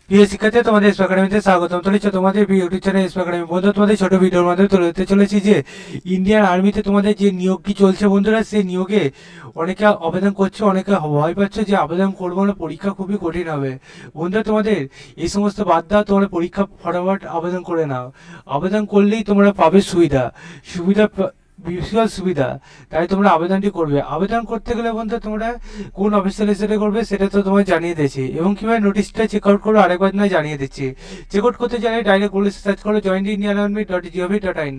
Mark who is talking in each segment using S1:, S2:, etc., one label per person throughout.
S1: প্রিয় শিক্ষার্থী, তোমাদের এসপি একাডেমিতে স্বাগতম। চলেছে তোমাদের ইউটিউব চ্যানেল এসপি একাডেমি। বন্ধু, তোমাদের ছোট ভিডিওর মাধ্যমে তুলে চলেছি যে ইন্ডিয়ান আর্মিতে তোমাদের যে নিয়োগটি চলছে বন্ধুরা, সেই নিয়োগে অনেকে আবেদন করছে, অনেকে ভয় পাচ্ছে যে আবেদন করবো না, পরীক্ষা খুবই কঠিন হবে। বন্ধুরা, তোমাদের এই সমস্ত বাদ দাও, তোমরা পরীক্ষা ফটাফট আবেদন করে নাও। আবেদন করলেই তোমরা পাবে সুবিধা সুবিধা বিশাল সুবিধা। তাই তোমরা আবেদনটি করবে। আবেদন করতে গেলে বন্ধু তোমরা কোন অফিসিয়াল ওয়েবসাইটে করবে সেটা তো তোমায় জানিয়ে দিয়েছি, এবং কিভাবে নোটিশটা চেক আউট করো আরেকবার নয় জানিয়ে দিচ্ছি। চেক আউট করতে জানিয়ে ডাইরেক্ট গুগলে সার্চ করো jointheIndianArmy.gov.in।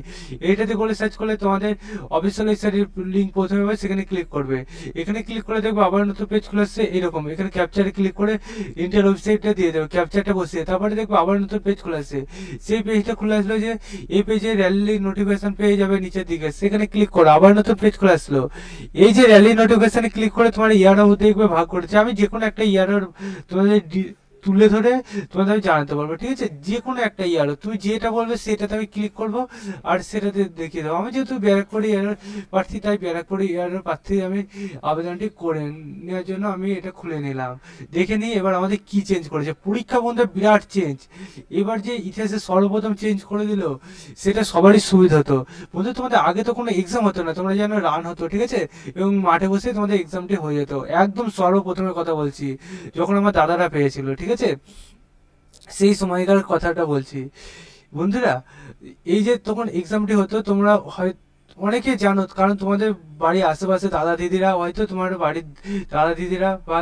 S1: এইটাতে গুগলে সার্চ করলে তোমাদের অফিসিয়াল ওয়েবসাইটের লিঙ্ক প্রথমে হবে, সেখানে ক্লিক করবে। এখানে ক্লিক করে দেখবে আবার নতুন পেজ খুলে আসছে এরকম। এখানে ক্যাপচারে ক্লিক করে ইন্ডিয়ার ওয়েবসাইটটা দিয়ে দেবে, ক্যাপচারটা বসিয়ে তারপরে দেখবে আবার নতুন পেজ খুলে আসছে। সেই পেজটা খুলে আসলো যে এই পেজে র্যালি নোটিফিকেশন পেয়ে যাবে নিচের দিকে, সেখানে ক্লিক করো আবার নতুন পেজ খুলে আসলো। এই যে র্যালি নোটিফিকেশনে ক্লিক করে তোমার ইয়ারের মধ্যে দেখবে ভাগ করেছে। আমি যে কোনো একটা ইয়ারের তোমাদের তুলে ধরে তোমাদের আমি জানাতে পারবো, ঠিক আছে? যে কোনো একটা ইয়ার তুমি যেটা বলবে সেটাতে আমি ক্লিক করবো আর সেটাতে দেখিয়ে দেবো। আমি যেহেতু ব্যারাকপুরে ইয়ারের প্রার্থী, তাই ব্যারাকপুরে ইয়ারের প্রার্থী আমি আবেদনটি করে নেওয়ার জন্য আমি এটা খুলে নিলাম। দেখে নিই এবার আমাদের কি চেঞ্জ করেছে। পরীক্ষা বন্ধু বিরাট চেঞ্জ। এবার যে ইতিহাসে সর্বপ্রথম চেঞ্জ করে দিল, সেটা সবারই সুবিধা হতো। বন্ধু, তোমাদের আগে তো কোনো এক্সাম হতো না, তোমরা জানো রান হতো, ঠিক আছে? এবং মাঠে বসে তোমাদের এক্সামটি হয়ে যেত। একদম সর্বপ্রথমের কথা বলছি, যখন আমার দাদারা পেয়েছিল, ঠিক আছে? সেই সময়কার কথাটা বলছি বন্ধুরা। এই যে তখন এক্সামটি হতো, তোমরা হয় অনেকে জানো, কারণ তোমাদের বাড়ির আশেপাশে দাদা দিদিরা, হয়তো তোমার বাড়ির দাদা দিদিরা বা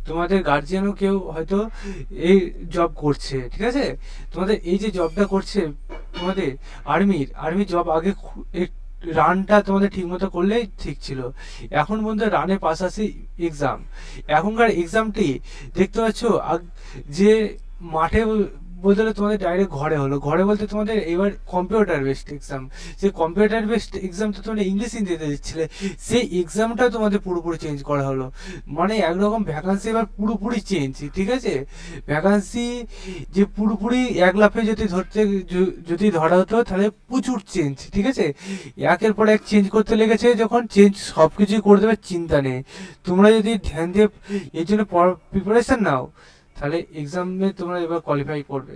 S1: তোমাদের গার্জিয়ানও কেউ হয়তো এই জব করছে, ঠিক আছে? তোমাদের এই যে জবটা করছে তোমাদের আর্মির জব, আগে রানটা তোমাদের ঠিক মতো করলেই ঠিক ছিল। এখন বন্ধু রানের পাশাপাশি এক্সাম, এখনকার এক্সামটি দেখতে পাচ্ছ যে মাঠে বদলে তোমাদের ডাইরেক্ট ঘরে হলো। ঘরে বলতে তোমাদের এবার কম্পিউটার বেসড এক্সাম। সেই কম্পিউটার বেসড এক্সাম তো তোমরা ইংলিশ হিন্দিতে দিচ্ছিলে, সেই এক্সামটা তোমাদের পুরোপুরি চেঞ্জ করা হলো। মানে একরকম ভ্যাকান্সি এবার পুরোপুরি চেঞ্জ, ঠিক আছে? ভ্যাকান্সি যে পুরোপুরি এক লাফে যদি ধরা হতো তাহলে প্রচুর চেঞ্জ, ঠিক আছে? একের পর এক চেঞ্জ করতে লেগেছে। যখন চেঞ্জ সব কিছুই করে দেবে, চিন্তা নেই। তোমরা যদি ধ্যান দিয়ে এর জন্য প্রিপারেশন নাও, তাহলে এক্সামে তোমরা এবার কোয়ালিফাই করবে,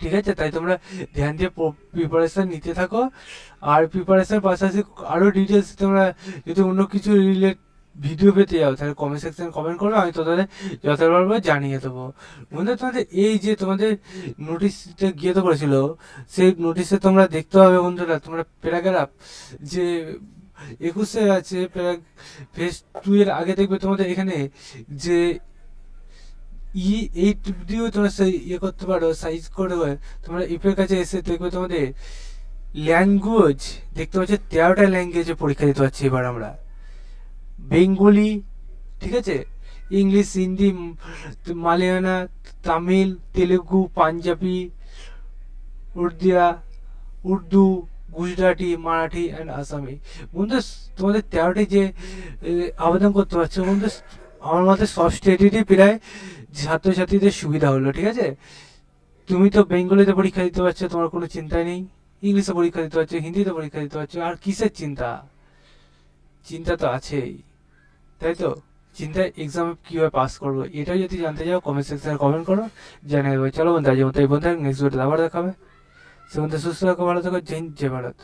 S1: ঠিক আছে? তাই তোমরা ধ্যান দিয়ে প্রিপারেশন নিতে থাকো। আর প্রিপারেশন পাশাপাশি আরও ডিটেলস তোমরা যদি অন্য কিছু রিলেট ভিডিও পেতে যাও, তাহলে কমেন্ট সেকশন কমেন্ট করবে, আমি তোমাদের যথাভাবে জানিয়ে দেবো। বন্ধু, তোমাদের এই যে তোমাদের নোটিশটা গিয়ে তো করেছিল, সেই নোটিশে তোমরা দেখতে হবে বন্ধুরা, তোমরা প্যারাগ্রাফ যে 21 আছে, ফেজ 2 এর আগে দেখবে তোমাদের এখানে যে এই দিয়েও তোমরা ইয়ে করতে পারো, সাইজ করে তোমরা ইপের কাছে এসে দেখবে তোমাদের ল্যাঙ্গুয়েজ দেখতে পাচ্ছি 13টা ল্যাঙ্গুয়েজে পরীক্ষা দিতে পারছি এবার আমরা। বেঙ্গলি, ঠিক আছে? ইংলিশ, হিন্দি, মালয়ানা, তামিল, তেলেগু, পাঞ্জাবি, উর্দু, গুজরাটি, মারাঠি অ্যান্ড আসামি। বন্ধু, তোমাদের 13টি যে আবেদন করতে পারছো বন্ধু, আমার মতে সব স্টেটেরই প্রায় ছাত্রছাত্রীদের সুবিধা হলো, ঠিক আছে? তুমি তো বেঙ্গলিতে পরীক্ষা দিতে পারছো, তোমার কোনো চিন্তাই নেই। ইংলিশে পরীক্ষা দিতে পারছো, হিন্দিতে পরীক্ষা দিতে পারছো, আর কিসের চিন্তা? চিন্তা তো আছেই, তাই তো? চিন্তায় এক্সামে কীভাবে পাস করবো, এটাই যদি জানতে চাও কমেন্ট সেকশনে কমেন্ট করো, জানিয়ে দেবো। চলো বন্ধু, আজ মতো এই বন্ধু নেক্সট ভিডিওতে আবার দেখাবে। সে বন্ধু সুস্থ থাকো, ভালো থাকো। জয় হিন্দ, জয় ভারত।